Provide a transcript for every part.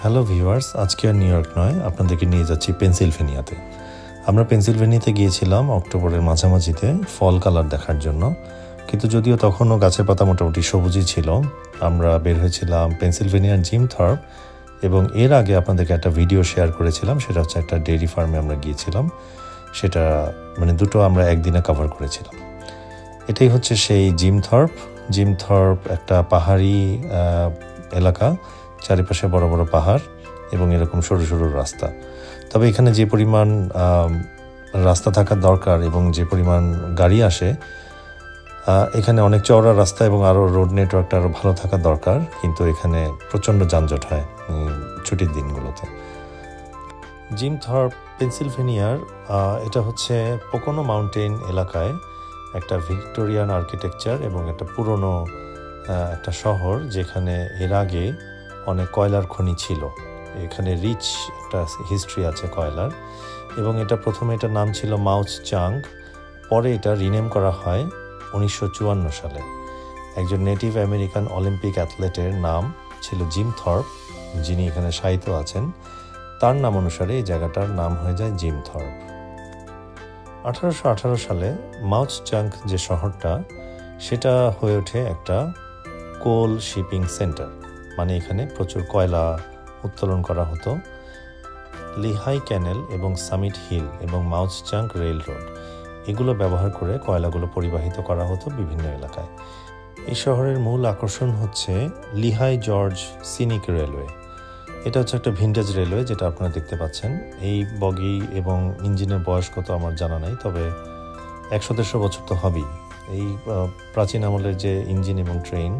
Hello viewers, আজকে আর new York নয়, আপনাদেরকে নিয়ে যাচ্ছি পেনসিলভেনিয়াতে। আমরা পেনসিলভেনিয়াতে গিয়েছিলাম অক্টোবরের মাঝামাঝিতে ফল কালার দেখার জন্য, কিন্তু যদিও তখনও গাছের পাতা মোটামুটি সবুজই ছিল। আমরা বের হয়েছিলাম পেনসিলভেনিয়ার জিম থর্প, এবং এর আগে আপনাদেরকে একটা ভিডিও শেয়ার করেছিলাম, সেটা হচ্ছে একটা ডেইরি ফার্মে আমরা গিয়েছিলাম। সেটা দুটো আমরা একদিনে কভার করেছিলাম। এটাই হচ্ছে সেই জিম থর্প। জিম থর্প একটা পাহাড়ি এলাকা, চারিপাশে বড় বড় পাহাড় এবং এরকম সরু সরু রাস্তা। তবে এখানে যে পরিমাণ রাস্তা থাকার দরকার এবং যে পরিমাণ গাড়ি আসে, এখানে অনেক চওড়া রাস্তা এবং আরও রোড নেটওয়ার্কটা আরও ভালো থাকা দরকার, কিন্তু এখানে প্রচণ্ড যানজট হয় ছুটির দিনগুলোতে। জিম থর্প পেনসিলভেনিয়ার এটা হচ্ছে পোকোনো মাউন্টেন এলাকায় একটা ভিক্টোরিয়ান আর্কিটেকচার এবং একটা পুরনো একটা শহর, যেখানে এর আগে অনেক কয়লার খনি ছিল। এখানে রিচ একটা হিস্ট্রি আছে কয়লার, এবং এটা প্রথমে এটার নাম ছিল মাউচ চাং, পরে এটা রিনেম করা হয় 1954 সালে। একজন নেটিভ আমেরিকান অলিম্পিক অ্যাথলেটের নাম ছিল জিম থর্প, যিনি এখানে শায়িত আছেন। তার নাম অনুসারে এই জায়গাটার নাম হয়ে যায় জিম থর্প। 1818 সালে মাউচ চাং যে শহরটা, সেটা হয়ে ওঠে একটা কোল শিপিং সেন্টার, মানে এখানে প্রচুর কয়লা উত্তোলন করা হতো। লিহাই ক্যানেল এবং সামিট হিল এবং মাউচ চাং রেল রোড, এগুলো ব্যবহার করে কয়লাগুলো পরিবাহিত করা হতো বিভিন্ন এলাকায়। এই শহরের মূল আকর্ষণ হচ্ছে লিহাই জর্জ সিনিক রেলওয়ে। এটা হচ্ছে একটা ভিন্টেজ রেলওয়ে, যেটা আপনারা দেখতে পাচ্ছেন। এই বগি এবং ইঞ্জিনের বয়স কত আমার জানা নাই, তবে 100-150 বছর তো হবেই। এই প্রাচীন আমলের যে ইঞ্জিন এবং ট্রেন,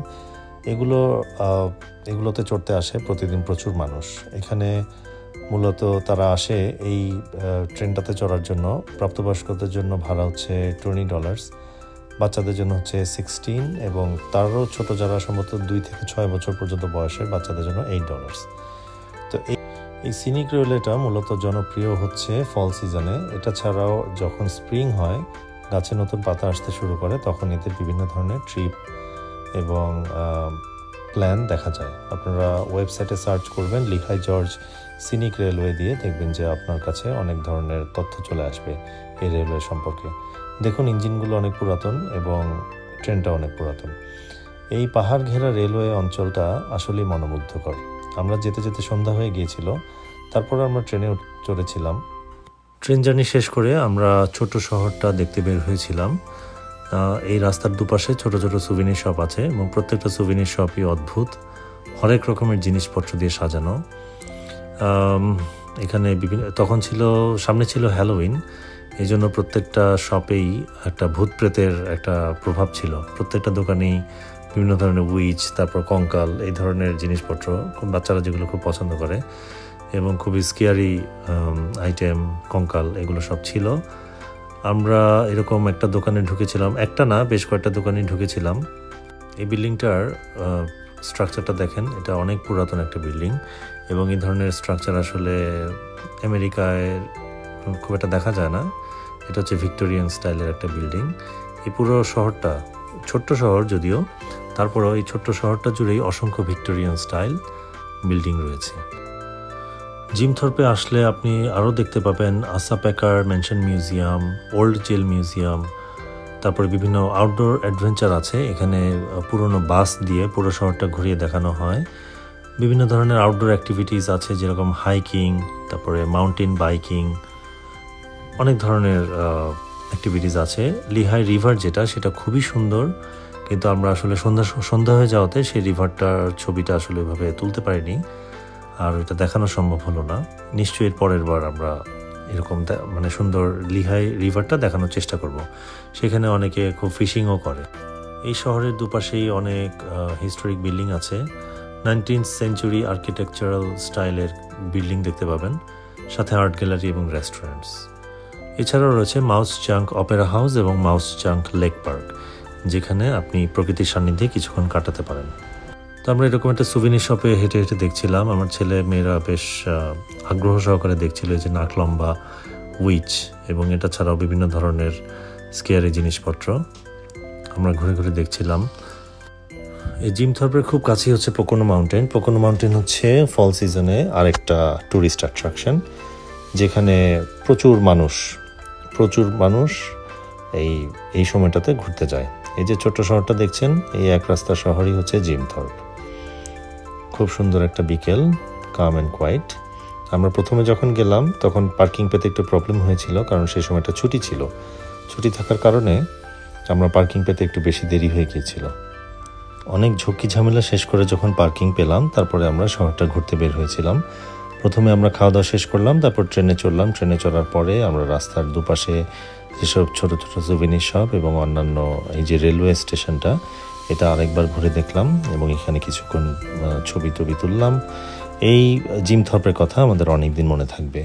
এগুলোতে চড়তে আসে প্রতিদিন প্রচুর মানুষ। এখানে মূলত তারা আসে এই ট্রেনটাতে চড়ার জন্য। প্রাপ্তবয়স্কদের জন্য ভাড়া হচ্ছে $20, বাচ্চাদের জন্য হচ্ছে 16, এবং তারও ছোট যারা সম্ভবত 2 থেকে 6 বছর পর্যন্ত বয়সের বাচ্চাদের জন্য $8। তো এই সিনিক রেলওয়েটা মূলত জনপ্রিয় হচ্ছে ফল সিজনে। এটা ছাড়াও যখন স্প্রিং হয়, গাছে নতুন পাতা আসতে শুরু করে, তখন এতে বিভিন্ন ধরনের ট্রিপ এবং প্ল্যান দেখা যায়। আপনারা ওয়েবসাইটে সার্চ করবেন লিহাই জর্জ সিনিক রেলওয়ে দিয়ে, দেখবেন যে আপনার কাছে অনেক ধরনের তথ্য চলে আসবে এই রেলওয়ে সম্পর্কে। দেখুন, ইঞ্জিনগুলো অনেক পুরাতন এবং ট্রেনটা অনেক পুরাতন। এই পাহাড় ঘেরা রেলওয়ে অঞ্চলটা আসলেই মনোমুগ্ধকর। আমরা যেতে যেতে সন্ধ্যা হয়ে গিয়েছিল, তারপর আমরা ট্রেনে চড়েছিলাম। ট্রেন জার্নি শেষ করে আমরা ছোট শহরটা দেখতে বের হয়েছিলাম। এই রাস্তার দুপাশে ছোট ছোট সুভিনির শপ আছে, এবং প্রত্যেকটা সুভিনির শপই অদ্ভুত, হরেক রকমের জিনিসপত্র দিয়ে সাজানো। এখানে তখন সামনে ছিল হ্যালোউইন, এই জন্য প্রত্যেকটা শপেই একটা ভূত প্রেতের একটা প্রভাব ছিল। প্রত্যেকটা দোকানেই বিভিন্ন ধরনের উইচ, তারপর কঙ্কাল, এই ধরনের জিনিসপত্র বাচ্চারা যেগুলো খুব পছন্দ করে, এবং খুবই স্কেয়ারি আইটেম, কঙ্কাল, এগুলো সব ছিল। আমরা এরকম একটা দোকানে ঢুকেছিলাম, একটা না বেশ কয়েকটা দোকানে ঢুকেছিলাম। এই বিল্ডিংটার স্ট্রাকচারটা দেখেন, এটা অনেক পুরাতন একটা বিল্ডিং, এবং এই ধরনের স্ট্রাকচার আসলে আমেরিকায় খুব একটা দেখা যায় না। এটা হচ্ছে ভিক্টোরিয়ান স্টাইলের একটা বিল্ডিং। এই পুরো শহরটা ছোট্ট শহর যদিও, তারপরেও এই ছোট্ট শহরটা জুড়েই অসংখ্য ভিক্টোরিয়ান স্টাইল বিল্ডিং রয়েছে। জিম থর্পে আসলে আপনি আরও দেখতে পাবেন Asa Packer mansion museum, old jail museum, তারপরে বিভিন্ন আউটডোর অ্যাডভেঞ্চার আছে। এখানে পুরনো বাস দিয়ে পুরো শহরটা ঘুরিয়ে দেখানো হয়। বিভিন্ন ধরনের আউটডোর অ্যাক্টিভিটিস আছে, যেরকম হাইকিং, তারপরে মাউন্টেন বাইকিং, অনেক ধরনের অ্যাক্টিভিটিস আছে। লিহাই রিভার সেটা খুবই সুন্দর, কিন্তু আমরা আসলে সন্ধ্যা হয়ে যাওয়াতে সেই রিভারটার ছবিটা আসলে এভাবে তুলতে পারিনি, আর এটা দেখানো সম্ভব হলো না। নিশ্চয়ই এর পরের বার আমরা এরকম সুন্দর লিহাই রিভারটা দেখানোর চেষ্টা করব। সেখানে অনেকে খুব ফিশিংও করে। এই শহরের দুপাশেই অনেক হিস্টোরিক বিল্ডিং আছে। 19th সেঞ্চুরি আর্কিটেকচারাল স্টাইলের বিল্ডিং দেখতে পাবেন, সাথে আর্ট গ্যালারি এবং রেস্টুরেন্টস। এছাড়াও রয়েছে মাউচ চাং অপেরা হাউস এবং মাউচ চাং লেক পার্ক, যেখানে আপনি প্রকৃতির সান্নিধ্যে কিছুক্ষণ কাটাতে পারেন। তো আমরা এরকম একটা সুভিনির শপে হেঁটে হেঁটে দেখছিলাম। আমার ছেলে মেয়েরা বেশ আগ্রহ সহকারে দেখছিল এই যে নাক লম্বা উইচ, এবং এটা ছাড়াও বিভিন্ন ধরনের স্কেয়ারি জিনিসপত্র আমরা ঘুরে ঘুরে দেখছিলাম। এই জিম থর্পের খুব কাছেই হচ্ছে পোকোনো মাউন্টেন। পোকোনো মাউন্টেন হচ্ছে ফল সিজনে আরেকটা ট্যুরিস্ট অ্যাট্রাকশন, যেখানে প্রচুর মানুষ এই সময়টাতে ঘুরতে যায়। এই যে ছোট্ট শহরটা দেখছেন, এই এক রাস্তার শহরই হচ্ছে জিম থর্প। খুব সুন্দর একটা বিকেল, কাম অ্যান্ড কোয়াইট। আমরা প্রথমে যখন গেলাম তখন পার্কিং পেতে একটু প্রবলেম হয়েছিল, কারণ সেই সময়টা ছুটি ছিল। ছুটি থাকার কারণে আমরা পার্কিং পেতে একটু বেশি দেরি হয়ে গিয়েছিল। অনেক ঝুঁকি ঝামেলা শেষ করে যখন পার্কিং পেলাম, তারপরে আমরা শহরটা ঘুরতে বের হয়েছিলাম। প্রথমে আমরা খাওয়া দাওয়া শেষ করলাম, তারপর ট্রেনে চড়লাম। ট্রেনে চড়ার পরে আমরা রাস্তার দুপাশে যেসব ছোট ছোট সুভেনির শপ এবং অন্যান্য এই যে রেলওয়ে স্টেশনটা, এটা আরেকবার ঘুরে দেখলাম এবং এখানে কিছুক্ষণ ছবি তুললাম। এই জিম থর্পের কথা আমাদের অনেক দিন মনে থাকবে।